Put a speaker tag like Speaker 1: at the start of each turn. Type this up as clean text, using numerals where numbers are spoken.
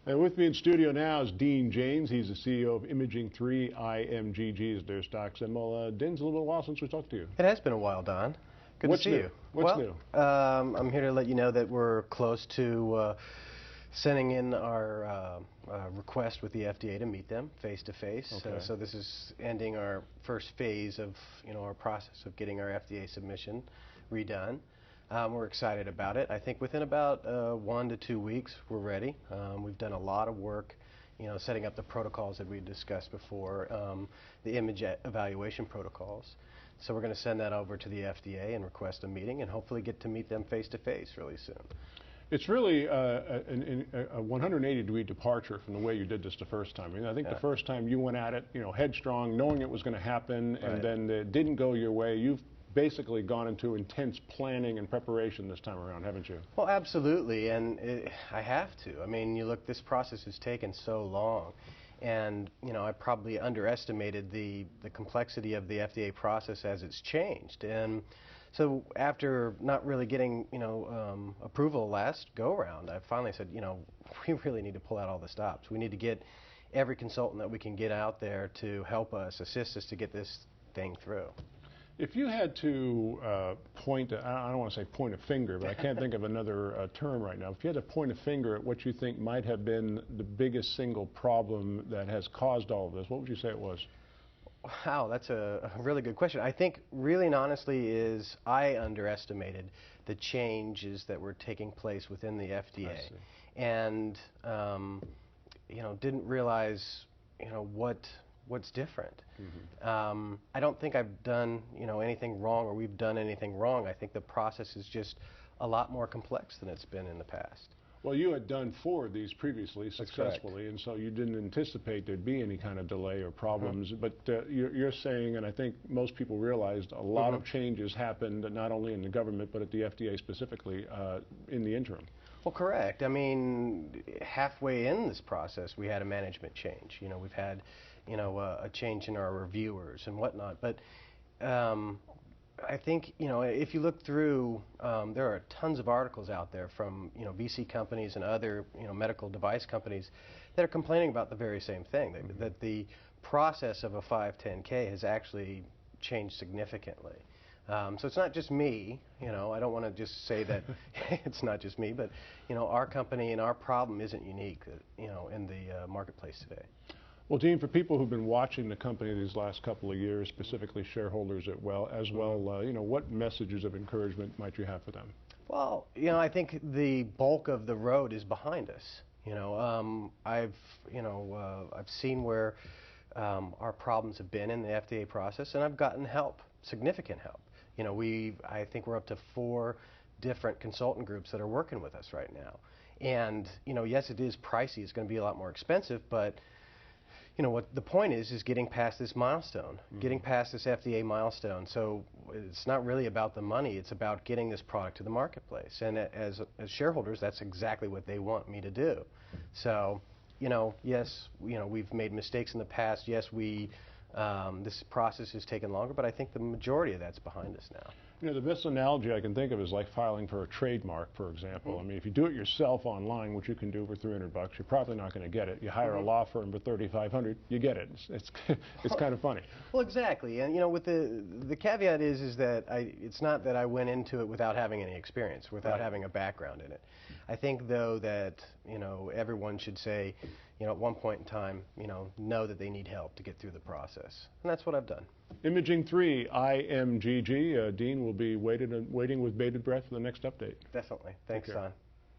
Speaker 1: And with me in studio now is Dean James. He's the CEO of IMGG IMGG is their stock symbol. Dean's a little while since we talked to you.
Speaker 2: It has been a while, Don. Good to see you.
Speaker 1: What's new?
Speaker 2: I'm here to let you know that we're close to sending in our request with the FDA to meet them face to face. So this is ending our first phase of our process of getting our FDA submission redone. We're excited about it. I think within about 1 to 2 weeks we're ready. We've done a lot of work, setting up the protocols that we discussed before, the image evaluation protocols. So we're going to send that over to the FDA and request a meeting and hopefully get to meet them face to face really soon.
Speaker 1: It's really a 180-degree departure from the way you did this the first time. I mean, I think the first time you went at it, headstrong, knowing it was going to happen, and then it didn't go your way. You've basically gone into intense planning and preparation this time around, haven't you?
Speaker 2: Well, absolutely, and I have to. I mean, you look, this process has taken so long, and I probably underestimated the complexity of the FDA process as it's changed. And so after not really getting approval last go-around, I finally said, we really need to pull out all the stops. We need to get every consultant that we can get out there to help us, assist us to get this thing through.
Speaker 1: If you had to I don't want to say point a finger, but I can't think of another term right now. If you had to point a finger at what you think might have been the biggest single problem that has caused all of this, what would you say it was?
Speaker 2: Wow, that's a really good question. I think really and honestly is I underestimated the changes that were taking place within the FDA. And didn't realize what's different. I don't think I've done anything wrong, or we've done anything wrong. I think the process is just a lot more complex than it's been in the past.
Speaker 1: Well, you had done 4 of these previously successfully, and so you didn't anticipate there'd be any kind of delay or problems. But you're saying, and I think most people realized, a lot of changes happened not only in the government but at the FDA specifically in the interim.
Speaker 2: Well, correct. I mean, halfway in this process, we had a management change. We've had a change in our reviewers and whatnot. But I think, if you look through, there are tons of articles out there from, VC companies and other, medical device companies that are complaining about the very same thing, that the process of a 510K has actually changed significantly. So it's not just me, I don't want to just say that it's not just me, but, our company and our problem isn't unique, in the marketplace today.
Speaker 1: Well, Dean, for people who've been watching the company these last couple of years, specifically shareholders as well, what messages of encouragement might you have for them?
Speaker 2: Well, I think the bulk of the road is behind us. I've seen where our problems have been in the FDA process, and I've gotten help, significant help. I think we're up to 4 different consultant groups that are working with us right now. And, yes, it is pricey. It's going to be a lot more expensive, but what the point is getting past this milestone, getting past this FDA milestone. So it's not really about the money, it's about getting this product to the marketplace. And as shareholders, that's exactly what they want me to do. So, yes, we've made mistakes in the past. Yes, this process has taken longer, but I think the majority of that's behind us now.
Speaker 1: The best analogy I can think of is like filing for a trademark, for example. I mean, if you do it yourself online, which you can do for $300, you're probably not going to get it. You hire a law firm for $3,500, you get it. It's kind of funny.
Speaker 2: Well, exactly. And with the caveat is that it's not that I went into it without having any experience, without having a background in it. I think, though, that everyone should say, at one point in time, know that they need help to get through the process. And that's what I've done.
Speaker 1: IMGG IMGG. Dean will be waiting with bated breath for the next update.
Speaker 2: Definitely. Thanks, Don.